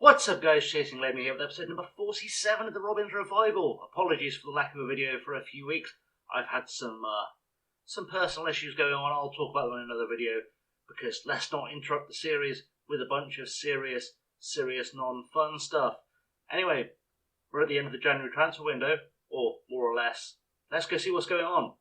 What's up guys, Chasing Lemmy here with episode number 47 of the Robins Revival. Apologies for the lack of a video for a few weeks. I've had some personal issues going on. I'll talk about them in another video because let's not interrupt the series with a bunch of serious non-fun stuff. Anyway, we're at the end of the January transfer window, or more or less. Let's go see what's going on.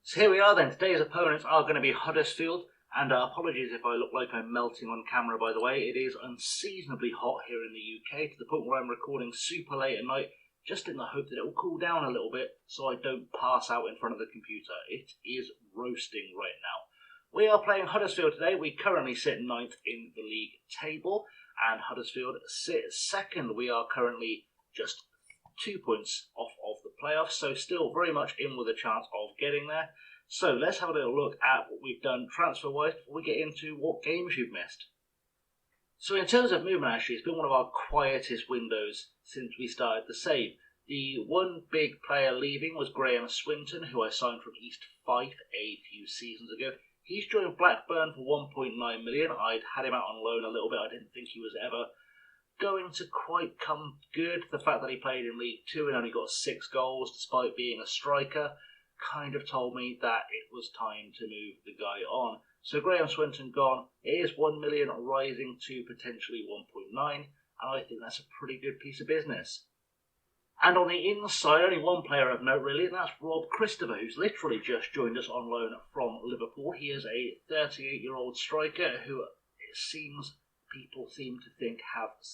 So here we are then. Today's opponents are going to be Huddersfield, and apologies if I look like I'm melting on camera, by the way. It is unseasonably hot here in the UK, to the point where I'm recording super late at night, just in the hope that it will cool down a little bit so I don't pass out in front of the computer. It is roasting right now. We are playing Huddersfield today. We currently sit 9th in the league table, and Huddersfield sit 2nd. We are currently just 2 points off of the playoffs, so still very much in with a chance of getting there. So let's have a little look at what we've done transfer-wise before we get into what games you've missed. So in terms of movement, actually, it's been one of our quietest windows since we started the save. The one big player leaving was Graham Swinton, who I signed from East Fife a few seasons ago. He's joined Blackburn for 1.9 million. I'd had him out on loan a little bit. I didn't think he was ever going to quite come good. The fact that he played in League 2 and only got 6 goals despite being a striker kind of told me that it was time to move the guy on. So Graham Swinton gone. It is 1 million rising to potentially 1.9, and I think that's a pretty good piece of business. And on the inside, only one player of note really, and that's Rob Christopher, who's literally just joined us on loan from Liverpool. He is a 38-year-old striker who people seem to think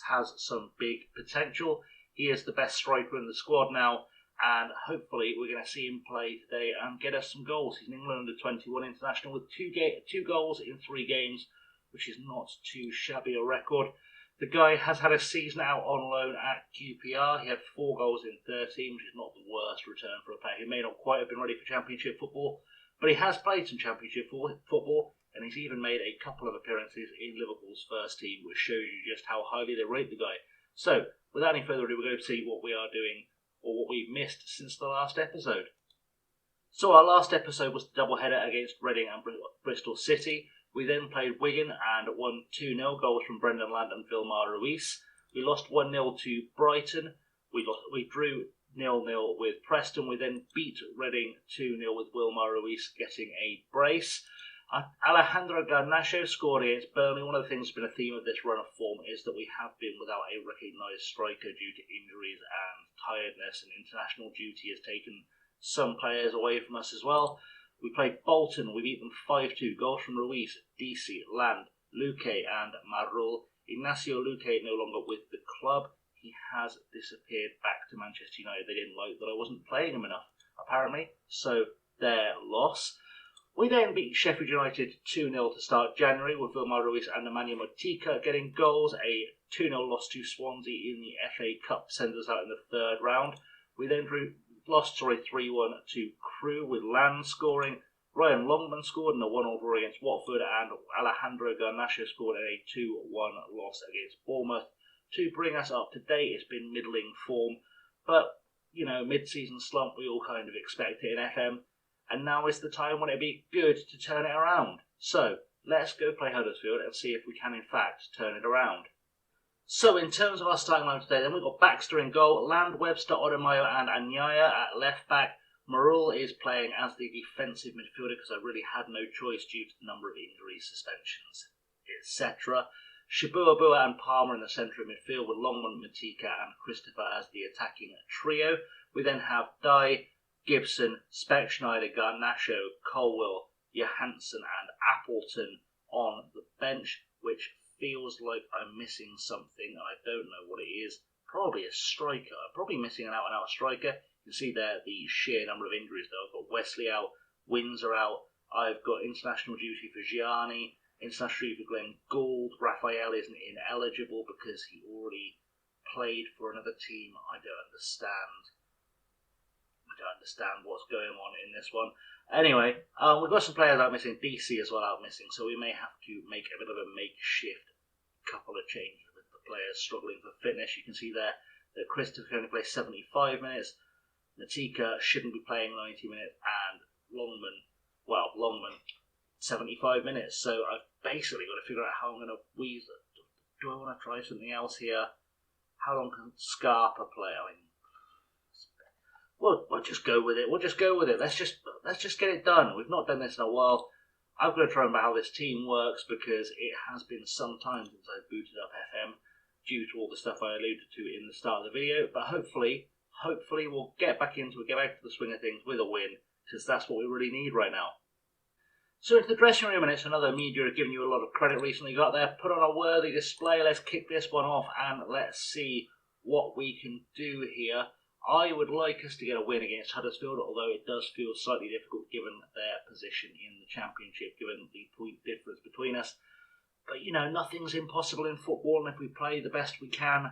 has some big potential. He is the best striker in the squad now, and hopefully we're going to see him play today and get us some goals. He's an England under-21 international with two goals in 3 games, which is not too shabby a record. The guy has had a season out on loan at QPR. He had 4 goals in 13, which is not the worst return for a player who may not quite have been ready for Championship football, but he has played some Championship football, and he's even made a couple of appearances in Liverpool's first team, which shows you just how highly they rate the guy. So, without any further ado, we're going to see what we are doing, or what we've missed since the last episode. So our last episode was the doubleheader against Reading and Bristol City. We then played Wigan and won 2-0, goals from Brendan Land and Vilmar Ruiz. We lost 1-0 to Brighton. We drew 0-0 with Preston. We then beat Reading 2-0 with Vilmar Ruiz getting a brace. Alejandro Garnacho scored against Burnley. One of the things that's been a theme of this run of form is that we have been without a recognised striker due to injuries and tiredness, and international duty has taken some players away from us as well. We played Bolton. We beat them 5-2. Goals from Ruiz, DC, Land, Luque and Marul. Ignacio Luque no longer with the club. He has disappeared back to Manchester United. They didn't like that I wasn't playing him enough, apparently, so their loss. We then beat Sheffield United 2-0 to start January, with Vilmar Ruiz and Nemanja Motika getting goals. A 2-0 loss to Swansea in the FA Cup sends us out in the 3rd round. We then lost 3-1 to Crewe, with Land scoring. Ryan Longman scored in a 1-1 draw against Watford, and Alejandro Garnacho scored in a 2-1 loss against Bournemouth. To bring us up to date, it's been middling form, but, mid-season slump, we all kind of expect it in FM. And now is the time when it'd be good to turn it around. So, let's go play Huddersfield and see if we can in fact turn it around. So, in terms of our starting line today, then we've got Baxter in goal, Land, Webster, Odemayo and Anyaya at left back. Marul is playing as the defensive midfielder because I really had no choice due to the number of injuries, suspensions, etc. Shabuabua and Palmer in the centre of midfield, with Longman, Matika and Christopher as the attacking trio. We then have Dye, Gibson, Speck, Schneider, Garnacho, Colwell, Johansson and Appleton on the bench, which feels like I'm missing something, and I don't know what it is. Probably a striker. I'm probably missing an out-and-out striker. You can see there the sheer number of injuries though. I've got Wesley out, Windsor out, I've got international duty for Gianni, international duty for Glenn Gould. Raphael isn't ineligible because he already played for another team. I don't understand what's going on in this one. Anyway, we've got some players out missing. DC as well out missing, so we may have to make a bit of a makeshift couple of changes with the players struggling for fitness. You can see there that Christopher can only play 75 minutes. Natika shouldn't be playing 90 minutes, and Longman 75 minutes. So I've basically got to figure out how I'm going to weasel it. Do I want to try something else here? How long can Scarpa play? I mean, we'll just go with it. Let's just get it done. We've not done this in a while. I've got to try and remember how this team works because it has been some time since I booted up FM due to all the stuff I alluded to in the start of the video. But hopefully we'll get back to the swing of things with a win because that's what we really need right now. So into the dressing room, and it's another media have given you a lot of credit recently. Got there, put on a worthy display. Let's kick this one off and let's see what we can do here. I would like us to get a win against Huddersfield, although it does feel slightly difficult given their position in the Championship, given the point difference between us. But, nothing's impossible in football, and if we play the best we can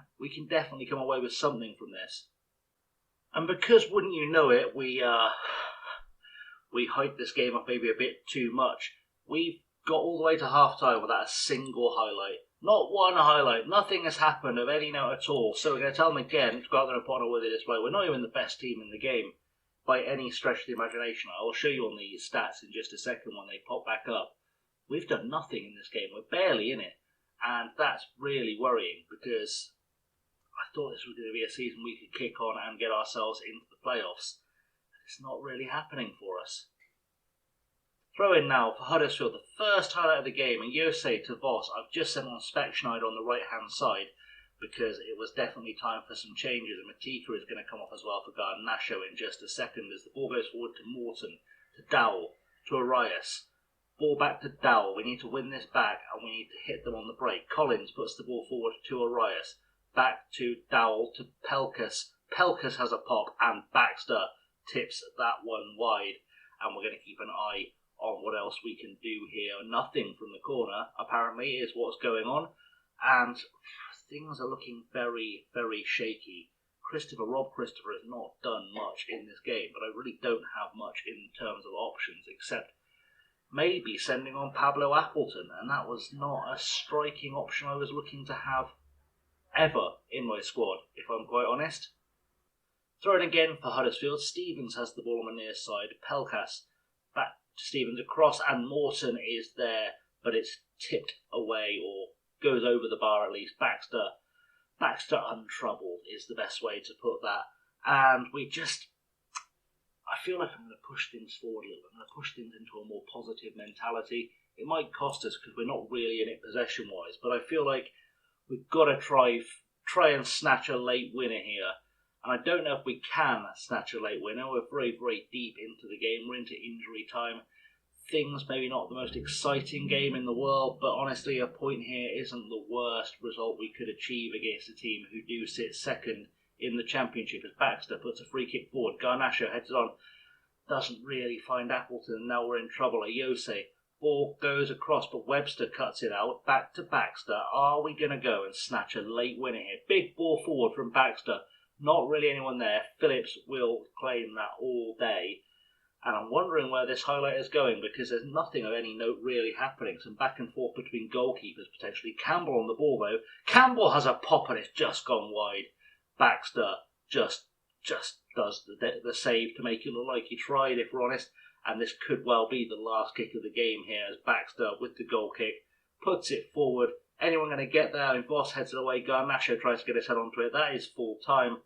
definitely come away with something from this. And because, wouldn't you know it, we hyped this game up maybe a bit too much. We've got all the way to half-time without a single highlight. Not one highlight. Nothing has happened of any note at all. So we're going to tell them again to go out there and put on a worthy display. We're not even the best team in the game by any stretch of the imagination. I'll show you on the stats in just a second when they pop back up. We've done nothing in this game. We're barely in it. And that's really worrying because I thought this was going to be a season we could kick on and get ourselves into the playoffs. It's not really happening for us. Throw in now for Huddersfield, the first highlight of the game, and Jose to Voss. I've just sent on Spectionide on the right-hand side because it was definitely time for some changes, and Matika is going to come off as well for Garnacho in just a second as the ball goes forward to Morton, to Dowell, to Arias. Ball back to Dowell. We need to win this back, and we need to hit them on the break. Collins puts the ball forward to Arias. Back to Dowell, to Pelkas. Pelkas has a pop, and Baxter tips that one wide, and we're going to keep an eye on what else we can do here. Nothing from the corner, apparently, is what's going on. And things are looking very, very shaky. Rob Christopher has not done much in this game, but I really don't have much in terms of options, except maybe sending on Pablo Appleton. And that was not a striking option I was looking to have ever in my squad, if I'm quite honest. Throw it again for Huddersfield. Stevens has the ball on the near side. Pelkas back to Stevens across, and Morton is there, but it's tipped away or goes over the bar at least. Baxter untroubled is the best way to put that. And I feel like I'm going to push things forward a little bit. I'm going to push things into a more positive mentality. It might cost us because we're not really in it possession-wise, but I feel like we've got to try and snatch a late winner here. And I don't know if we can snatch a late winner. We're very, very deep into the game. We're into injury time. Things maybe not the most exciting game in the world, but honestly, a point here isn't the worst result we could achieve against a team who do sit second in the Championship. As Baxter puts a free kick forward, Garnacho heads it on, doesn't really find Appleton, and now we're in trouble. Ayose, ball goes across, but Webster cuts it out. Back to Baxter. Are we going to go and snatch a late winner here? Big ball forward from Baxter. Not really anyone there. Phillips will claim that all day. And I'm wondering where this highlight is going because there's nothing of any note really happening. Some back and forth between goalkeepers potentially. Campbell on the ball though. Campbell has a pop and it's just gone wide. Baxter just does the save to make it look like he tried, if we're honest. And this could well be the last kick of the game here as Baxter with the goal kick puts it forward. Anyone going to get there? And Voss heads it away. Garnacho tries to get his head onto it. That is full time.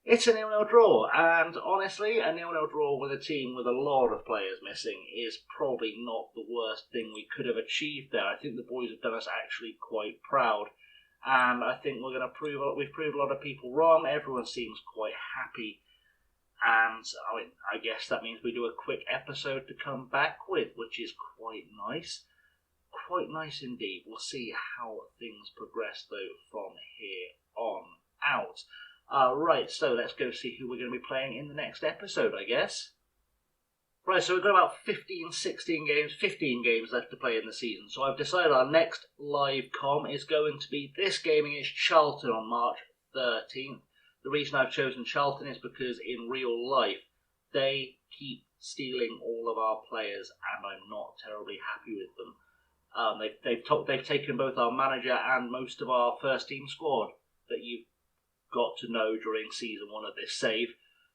It's a 0-0 draw, and honestly, a 0-0 draw with a team with a lot of players missing is probably not the worst thing we could have achieved there. I think the boys have done us actually quite proud, and I think we've proved a lot of people wrong. Everyone seems quite happy, and I guess that means we do a quick episode to come back with, which is quite nice. Quite nice indeed. We'll see how things progress though from here on out. Right, so let's go see who we're going to be playing in the next episode, I guess. Right, so we've got about 15 games left to play in the season. So I've decided our next live com is going to be this game against Charlton on March 13th. The reason I've chosen Charlton is because in real life, they keep stealing all of our players, and I'm not terribly happy with them. They've taken both our manager and most of our first team squad that you've got to know during season 1 of this save.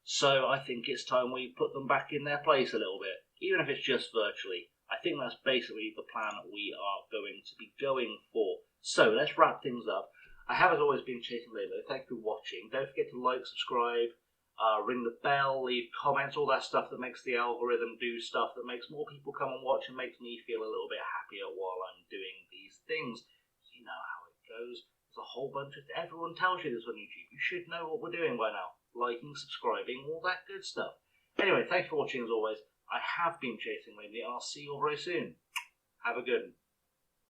So I think it's time we put them back in their place a little bit, even if it's just virtually. I think that's basically the plan we are going to be going for. So let's wrap things up. I have, as always, been Chasing Labour. Thank you for watching. Don't forget to like, subscribe, ring the bell, leave comments, all that stuff that makes the algorithm do stuff, that makes more people come and watch and makes me feel a little bit happier while I'm doing these things. You know how it goes. There's a whole bunch of... Everyone tells you this on YouTube. You should know what we're doing by now. Liking, subscribing, all that good stuff. Anyway, thanks for watching as always. I have been Chasing Labour. I'll see you all very soon. Have a good one.